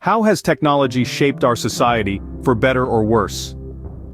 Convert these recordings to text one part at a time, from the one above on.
How has technology shaped our society, for better or worse?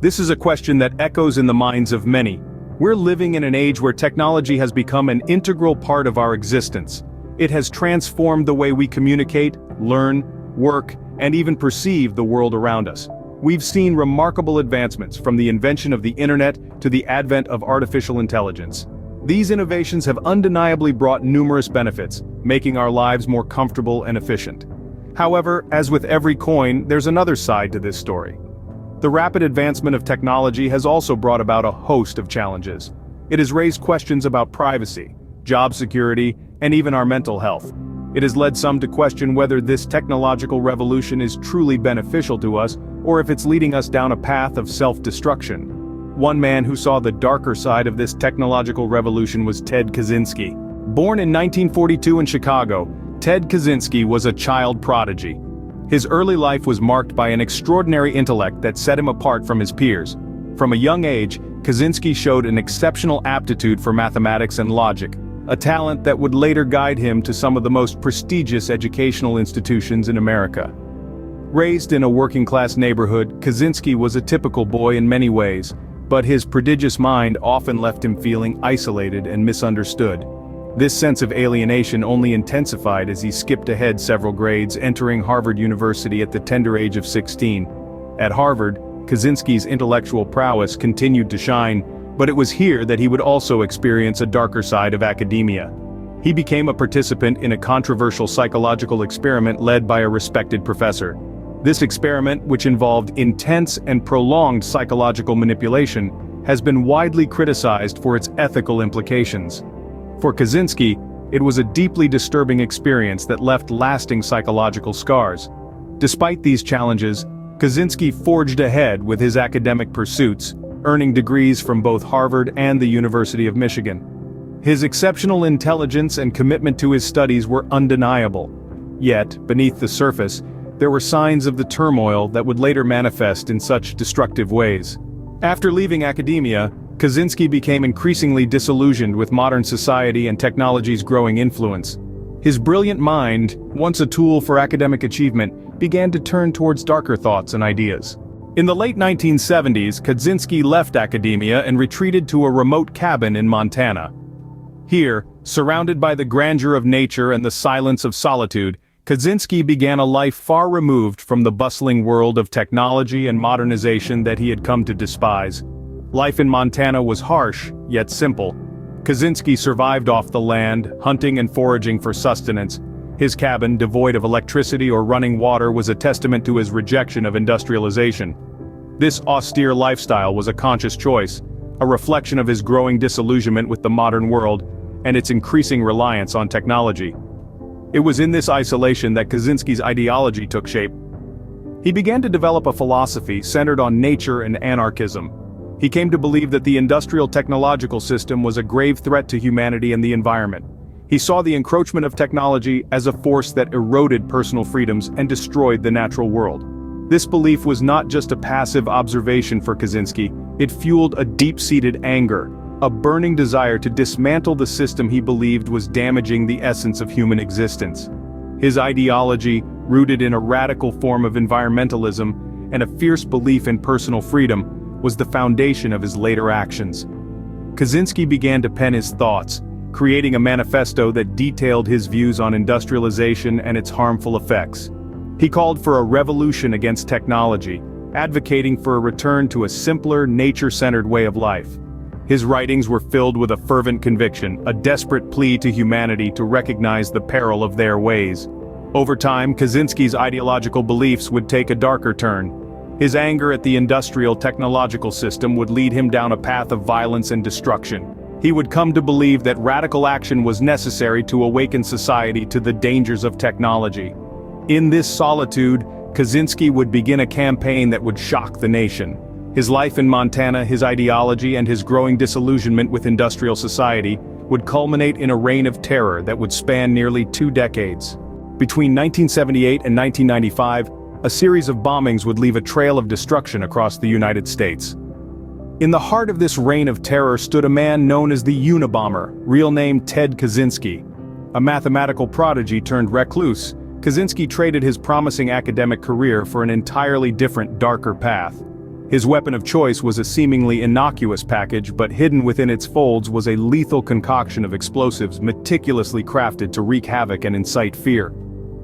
This is a question that echoes in the minds of many. We're living in an age where technology has become an integral part of our existence. It has transformed the way we communicate, learn, work, and even perceive the world around us. We've seen remarkable advancements from the invention of the internet to the advent of artificial intelligence. These innovations have undeniably brought numerous benefits, making our lives more comfortable and efficient. However, as with every coin, there's another side to this story. The rapid advancement of technology has also brought about a host of challenges. It has raised questions about privacy, job security, and even our mental health. It has led some to question whether this technological revolution is truly beneficial to us, or if it's leading us down a path of self-destruction. One man who saw the darker side of this technological revolution was Ted Kaczynski. Born in 1942 in Chicago, Ted Kaczynski was a child prodigy. His early life was marked by an extraordinary intellect that set him apart from his peers. From a young age, Kaczynski showed an exceptional aptitude for mathematics and logic, a talent that would later guide him to some of the most prestigious educational institutions in America. Raised in a working-class neighborhood, Kaczynski was a typical boy in many ways, but his prodigious mind often left him feeling isolated and misunderstood. This sense of alienation only intensified as he skipped ahead several grades, entering Harvard University at the tender age of 16. At Harvard, Kaczynski's intellectual prowess continued to shine, but it was here that he would also experience a darker side of academia. He became a participant in a controversial psychological experiment led by a respected professor. This experiment, which involved intense and prolonged psychological manipulation, has been widely criticized for its ethical implications. For Kaczynski, it was a deeply disturbing experience that left lasting psychological scars. Despite these challenges, Kaczynski forged ahead with his academic pursuits, earning degrees from both Harvard and the University of Michigan. His exceptional intelligence and commitment to his studies were undeniable. Yet, beneath the surface, there were signs of the turmoil that would later manifest in such destructive ways. After leaving academia, Kaczynski became increasingly disillusioned with modern society and technology's growing influence. His brilliant mind, once a tool for academic achievement, began to turn towards darker thoughts and ideas. In the late 1970s, Kaczynski left academia and retreated to a remote cabin in Montana. Here, surrounded by the grandeur of nature and the silence of solitude, Kaczynski began a life far removed from the bustling world of technology and modernization that he had come to despise. Life in Montana was harsh, yet simple. Kaczynski survived off the land, hunting and foraging for sustenance. His cabin, devoid of electricity or running water, was a testament to his rejection of industrialization. This austere lifestyle was a conscious choice, a reflection of his growing disillusionment with the modern world and its increasing reliance on technology. It was in this isolation that Kaczynski's ideology took shape. He began to develop a philosophy centered on nature and anarchism. He came to believe that the industrial technological system was a grave threat to humanity and the environment. He saw the encroachment of technology as a force that eroded personal freedoms and destroyed the natural world. This belief was not just a passive observation for Kaczynski, it fueled a deep-seated anger, a burning desire to dismantle the system he believed was damaging the essence of human existence. His ideology, rooted in a radical form of environmentalism and a fierce belief in personal freedom, was the foundation of his later actions. Kaczynski began to pen his thoughts, creating a manifesto that detailed his views on industrialization and its harmful effects. He called for a revolution against technology, advocating for a return to a simpler, nature-centered way of life. His writings were filled with a fervent conviction, a desperate plea to humanity to recognize the peril of their ways. Over time, Kaczynski's ideological beliefs would take a darker turn. His anger at the industrial technological system would lead him down a path of violence and destruction. He would come to believe that radical action was necessary to awaken society to the dangers of technology. In this solitude, Kaczynski would begin a campaign that would shock the nation. His life in Montana, his ideology, and his growing disillusionment with industrial society would culminate in a reign of terror that would span nearly 2 decades. Between 1978 and 1995, a series of bombings would leave a trail of destruction across the United States. In the heart of this reign of terror stood a man known as the Unabomber, real name Ted Kaczynski. A mathematical prodigy turned recluse, Kaczynski traded his promising academic career for an entirely different, darker path. His weapon of choice was a seemingly innocuous package, but hidden within its folds was a lethal concoction of explosives meticulously crafted to wreak havoc and incite fear.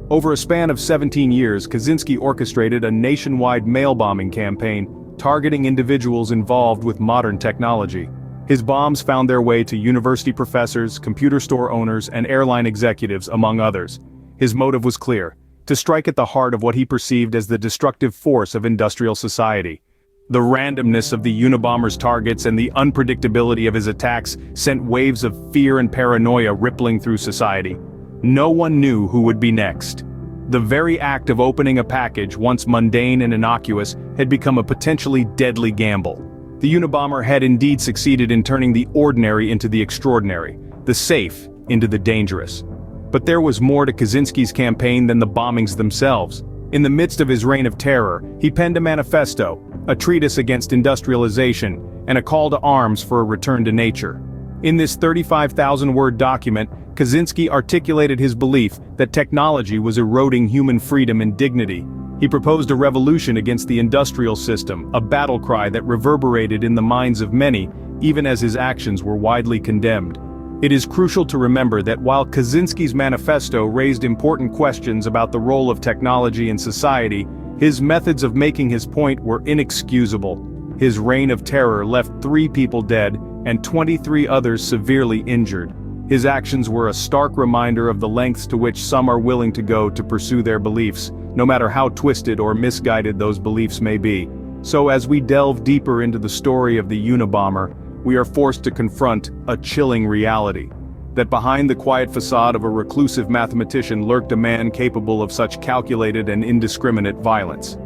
Over a span of 17 years, Kaczynski orchestrated a nationwide mail bombing campaign, targeting individuals involved with modern technology. His bombs found their way to university professors, computer store owners, and airline executives, among others. His motive was clear: to strike at the heart of what he perceived as the destructive force of industrial society. The randomness of the Unabomber's targets and the unpredictability of his attacks sent waves of fear and paranoia rippling through society. No one knew who would be next. The very act of opening a package, once mundane and innocuous, had become a potentially deadly gamble. The Unabomber had indeed succeeded in turning the ordinary into the extraordinary, the safe into the dangerous. But there was more to Kaczynski's campaign than the bombings themselves. In the midst of his reign of terror, he penned a manifesto, a treatise against industrialization, and a call to arms for a return to nature. In this 35,000-word document, Kaczynski articulated his belief that technology was eroding human freedom and dignity. He proposed a revolution against the industrial system, a battle cry that reverberated in the minds of many, even as his actions were widely condemned. It is crucial to remember that while Kaczynski's manifesto raised important questions about the role of technology in society, his methods of making his point were inexcusable. His reign of terror left 3 people dead and 23 others severely injured. His actions were a stark reminder of the lengths to which some are willing to go to pursue their beliefs, no matter how twisted or misguided those beliefs may be. So as we delve deeper into the story of the Unabomber, we are forced to confront a chilling reality: that behind the quiet facade of a reclusive mathematician lurked a man capable of such calculated and indiscriminate violence.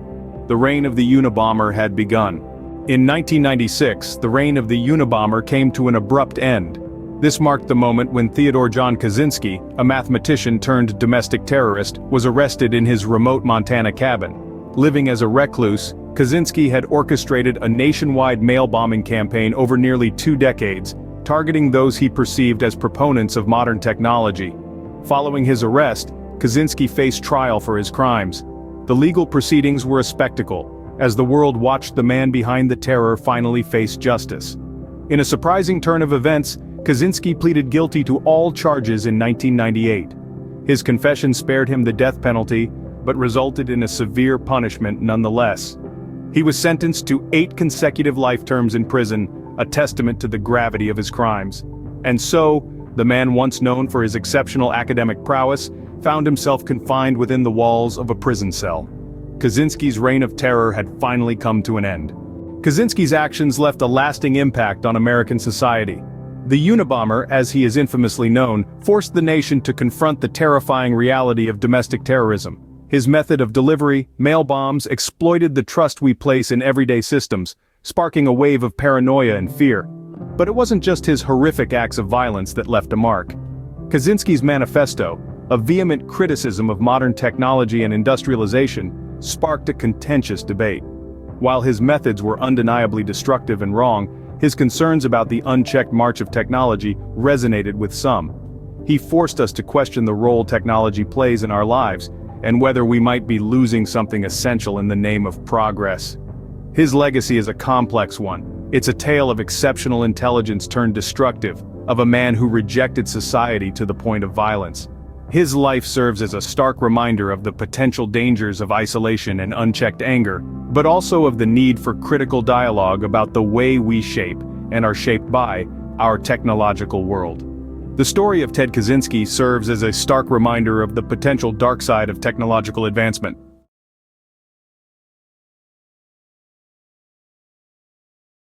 The reign of the Unabomber had begun. In 1996, the reign of the Unabomber came to an abrupt end. This marked the moment when Theodore John Kaczynski, a mathematician turned domestic terrorist, was arrested in his remote Montana cabin. Living as a recluse, Kaczynski had orchestrated a nationwide mail bombing campaign over nearly 2 decades, targeting those he perceived as proponents of modern technology. Following his arrest, Kaczynski faced trial for his crimes. The legal proceedings were a spectacle, as the world watched the man behind the terror finally face justice. In a surprising turn of events, Kaczynski pleaded guilty to all charges in 1998. His confession spared him the death penalty, but resulted in a severe punishment nonetheless. He was sentenced to 8 consecutive life terms in prison, a testament to the gravity of his crimes. And so, the man once known for his exceptional academic prowess, found himself confined within the walls of a prison cell. Kaczynski's reign of terror had finally come to an end. Kaczynski's actions left a lasting impact on American society. The Unabomber, as he is infamously known, forced the nation to confront the terrifying reality of domestic terrorism. His method of delivery, mail bombs, exploited the trust we place in everyday systems, sparking a wave of paranoia and fear. But it wasn't just his horrific acts of violence that left a mark. Kaczynski's manifesto, a vehement criticism of modern technology and industrialization, sparked a contentious debate. While his methods were undeniably destructive and wrong, his concerns about the unchecked march of technology resonated with some. He forced us to question the role technology plays in our lives, and whether we might be losing something essential in the name of progress. His legacy is a complex one. It's a tale of exceptional intelligence turned destructive, of a man who rejected society to the point of violence. His life serves as a stark reminder of the potential dangers of isolation and unchecked anger, but also of the need for critical dialogue about the way we shape, and are shaped by, our technological world. The story of Ted Kaczynski serves as a stark reminder of the potential dark side of technological advancement.